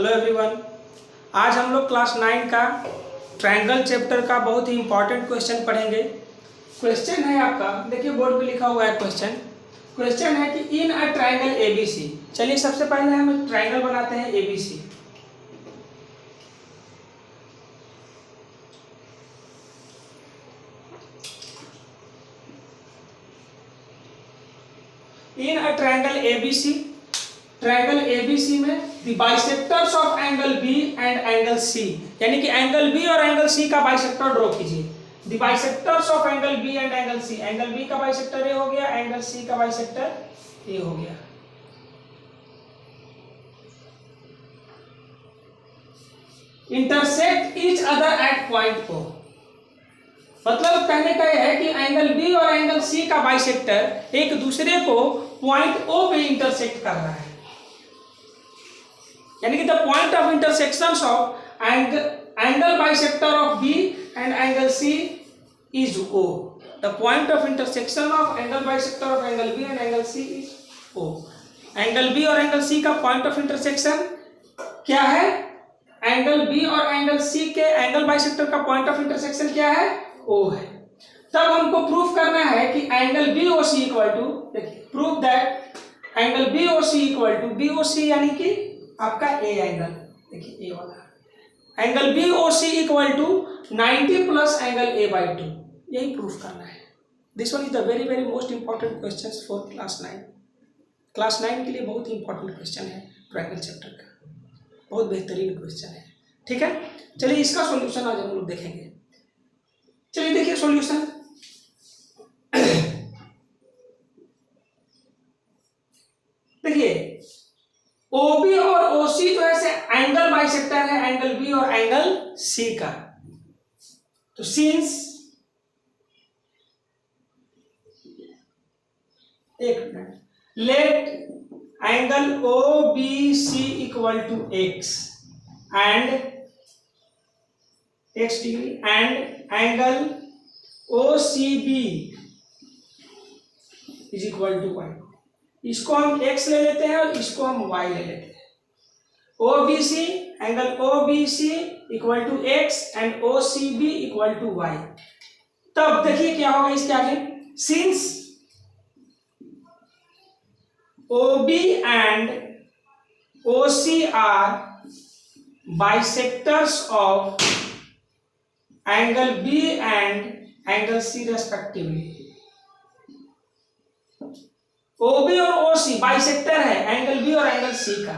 Hello everyone. आज हम लोग क्लास 9 का ट्रायंगल चैप्टर का बहुत ही इंपॉर्टेंट क्वेश्चन पढ़ेंगे। क्वेश्चन है आपका, देखिए बोर्ड पे लिखा हुआ है क्वेश्चन है कि इन अ ट्रायंगल एबीसी। चलिए सबसे पहले हम ट्रायंगल बनाते हैं ABC. In a triangle ABC, triangle ABC में the bisectors of angle B and angle C, यानी कि एंगल बी और एंगल सी का बाइसेक्टर ड्रॉ कीजिए। The bisectors of angle B and angle C, angle B का bisector ए हो गया, एंगल सी का बाइसेक्टर ए हो गया। Intersect each other at point O, मतलब कहने का यह है कि एंगल बी और एंगल सी का बाइसेक्टर एक दूसरे को पॉइंट ओ पे इंटरसेक्ट कर रहा है, यानी कि the point of intersection of angle bisector of B and angle C is O. The point of intersection of angle bisector of angle B and angle C is O. Angle B और angle C का point of intersection क्या है? Angle B और angle C के angle bisector का point of intersection क्या है? ओ है। तब हमको प्रूफ करना है कि angle B O C equal to, देखिए proof that angle B O C equal to, B O C यानी कि आपका ए एंगल, देखिए ए वाला angle B O C equal to 90 plus angle A by 2, यही प्रूफ करना है। This one is the very very most important question for class 9। Class 9 के लिए बहुत ही इंपॉर्टेंट क्वेश्चन है ट्रायंगल चैप्टर का, बहुत बेहतरीन क्वेश्चन है। ठीक है, चलिए इसका सॉल्यूशन आज हम लोग देखेंगे। चलिए देखिए सॉल्यूशन। देखिए OB और OC जो है एंगल बाइसेक्टर है एंगल बी और एंगल सी का। तो सिंस, एक minute, let angle OBC equal to x and x degree and angle OCB is equal to y। इसको हम x ले लेते हैं और इसको हम y ले लेते हैं। OBC, angle OBC equal to x and OCB equal to y। तब देखिए क्या होगा इसके आगे, since OB and OC are bisectors of angle B and angle C respectively. OB और OC बाइसेक्टर है एंगल B और एंगल C का।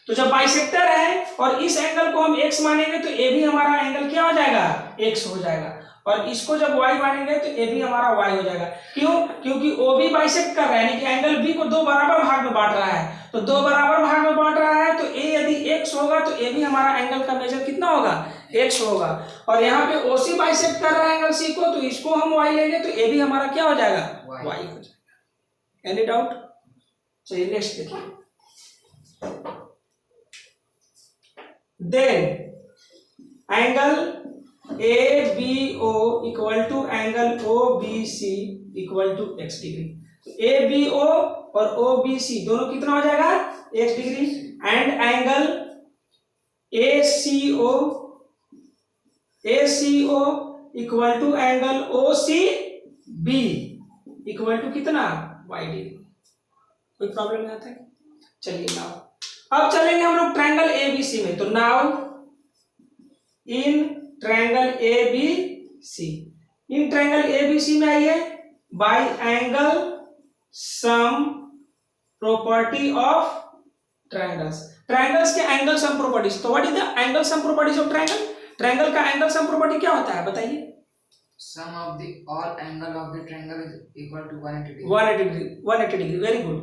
तो जब बाइसेक्टर है और इस एंगल को हम x मानेंगे तो AB हमारा एंगल क्या हो जाएगा? x हो जाएगा, और इसको जब y मानेंगे तो AB हमारा y हो जाएगा। क्यों? क्योंकि OB बाइसेक्ट कर रहा है, यानी कि एंगल B को दो बराबर भाग में बांट रहा है। तो दो बराबर भाग में बांट रहा है तो A यदि x होगा तो AB हमारा एंगल का मेजर कितना होगा? x होगा। और यहाँ पे OC बाइसेक्ट कर रहा है एंगल C को, तो इसको हम y लेंगे तो AB हमारा क्या हो जाएगा? y हो जाएगा। Any doubt? चलिए नेक्स्ट देखिए। Then angle ABO equal to angle OBC equal to x degree. ABO और OBC दोनों कितना हो जाएगा? x degree and angle ACO equal to angle OCB equal to कितना? y degree. कोई प्रॉब्लम नहीं आता है? चलिए नाउ अब चलेंगे हम लोग ट्रायंगल ABC में। तो now in triangle ABC, in triangle ABC में आइए, by angle sum property of triangles. Triangles के एंगल सम प्रॉपर्टीज। तो what is the angle sum properties of triangle? Triangle का एंगल सम प्रॉपर्टी क्या होता है बताइए? Sum of the all angle of the triangle is equal to 180 degree. 180 degree, very good.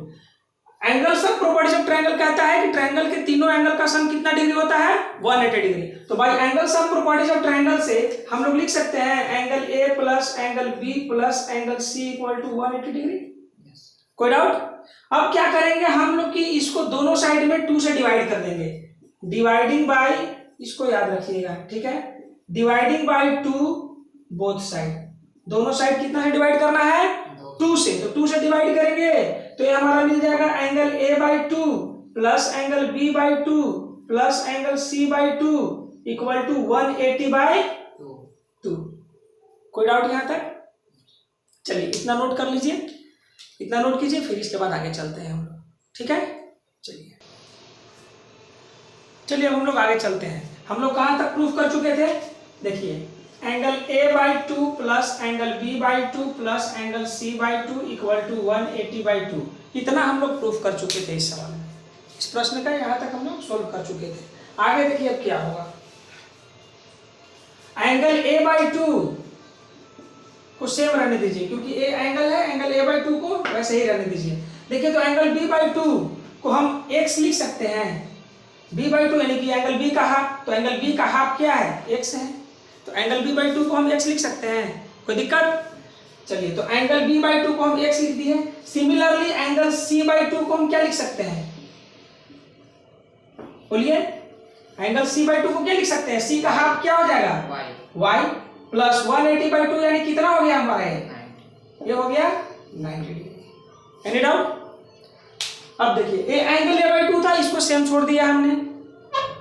Angle sum properties of triangle कहता है कि triangle के तीनों एंगल का सम कितना डिग्री होता है? 180 डिग्री। तो by angle sum properties of triangle से हम लोग लिख सकते हैं angle A plus angle B plus angle C equal to 180 degree. कोई डाउट? अब क्या करेंगे हम लोग कि इसको दोनों साइड में 2 से डिवाइड कर देंगे। डिवाइडिंग बाय, इसको याद रखिएगा, ठीक है, डिवाइडिंग बाय 2 बोथ साइड। दोनों साइड कितना से डिवाइड करना है? 2 से। तो 2 से डिवाइड करेंगे तो ये हमारा मिल जाएगा angle A by 2 plus angle B by 2 plus angle C by two equal to 180 by 2। कोई डाउट यहाँ तक? चलिए इतना नोट कर लीजिए, इतना नोट कीजिए, फिर इसके बाद आगे चलते हैं हम लोग। ठीक है, चलिए चलिए अब हम लोग आगे चलते हैं। हम लोग कहाँ तक प्रूफ कर चुके थे? देखिए angle A by two plus angle B by two plus angle C by two equal to 180 by 2, इतना हम लोग प्रूफ कर चुके थे इस सवाल में। इस प्रश्न का यहाँ तक हम लोग सोल्व कर चुके थे। आगे देखिए अब क्या होगा। एंगल ए बाई टू को सेम रहने दीजिए, क्योंकि ए एंगल है, एंगल ए बाई टू को वैसे ही रहने दीजिए। देखिए तो एंगल बी बाई टू को हम x लिख सकते हैं, b बाई टू यानी कि एंगल बी का हाफ, तो एंगल बी का हाफ क्या है? x है, तो एंगल b बाई टू को हम x लिख सकते हैं। कोई दिक्कत? चलिए तो एंगल b बाई टू को हम x लिख दिए। Similarly angle c by two को हम क्या लिख सकते हैं? बोलिए, एंगल c बाई टू को क्या लिख सकते हैं? c का हाफ क्या हो जाएगा? y प्लस 180 बाई टू यानी कितना हो गया हमारा? ये हो गया 90 डिग्री। Any doubt? अब देखिए ये एंगल ए बाई टू था, इसको सेम छोड़ दिया हमने।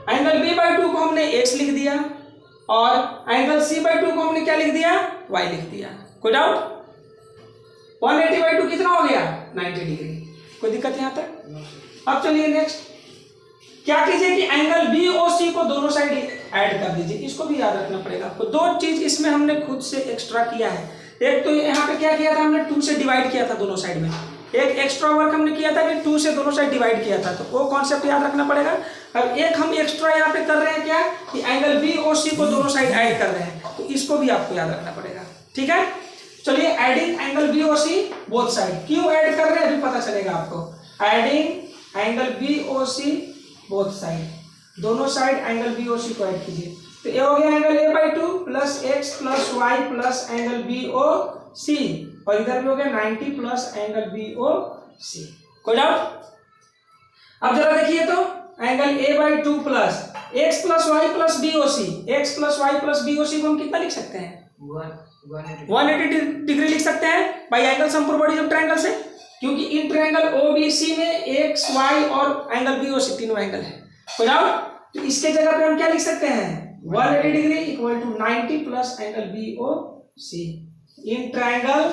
एंगल बी बाई टू को हमने x लिख दिया और एंगल सी बाई टू को हमने क्या लिख दिया? y लिख दिया। कोई डाउट? 180 बाई टू कितना हो गया? 90 डिग्री। कोई दिक्कत यहाँ तक? अब चलिए नेक्स्ट क्या कीजिए कि एंगल बी और सी को दोनों साइड ऐड कर दीजिए। इसको भी याद रखना पड़ेगा आपको। दो चीज इसमें हमने खुद से एक्स्ट्रा किया है। एक तो यहाँ पे क्या किया था हमने? 2 से डिवाइड किया था दोनों साइड में। एक एक्स्ट्रा वर्क हमने किया था कि 2 से दोनों साइड डिवाइड किया था, तो वो कॉन्सेप्ट याद रखना पड़ेगा। अब एक हम एक्स्ट्रा यहाँ पे कर रहे हैं क्या कि एंगल बी और सी को दोनों साइड ऐड कर रहे हैं, तो इसको भी आपको याद रखना पड़ेगा। ठीक है, चलिए एडिंग एंगल बी और सी बोथ साइड। क्यों ऐड कर रहे हैं अभी पता चलेगा आपको। एडिंग एंगल बी और सी बोथ साइड, दोनों साइड एंगल बी और सी को ऐड कीजिए। तो ये हो गया angle A by two plus X plus Y plus angle B O C, और इधर भी हो गया 90 plus angle B O C. कोई डाउट? अब जरा देखिए तो angle A by two plus X plus Y plus B O C, X plus Y plus B O C को हम कितना लिख सकते हैं? 180 डिग्री लिख सकते हैं by angle sum properties of triangle से, क्योंकि इन ट्रायंगल ओबीसी में एक्स वाई और एंगल बी ओ सी तीनों एंगल है। कोई डाउट? तो इसके जगह पे हम क्या लिख सकते हैं? 180 degree equal to 90 plus angle B O C in triangle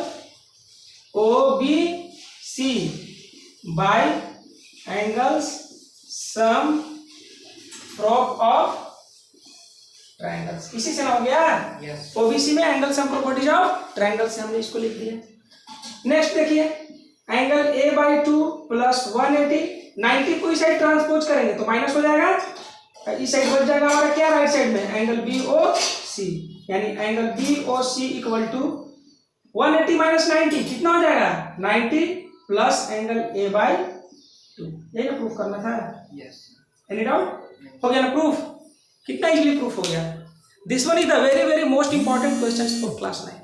OBC by angles sum of triangles. इसी से ना हो गया? यस। ओबीसी में angle sum properties of triangle से हमने इसको लिख दिया। नेक्स्ट देखिए angle A by two plus 180, 90 को इस साइड ट्रांसपोज करेंगे तो माइनस हो जाएगा, इस साइड बच जाएगा हमारा क्या? राइट साइड में एंगल बी ओ सी, यानी angle B O C equal to 180 minus 90 कितना हो जाएगा? 90 plus angle A by two. यही ना प्रूफ करना था? यस। Any doubt? हो गया ना प्रूफ? कितना इजीली प्रूफ हो गया। This one is the very very most important question for class 9।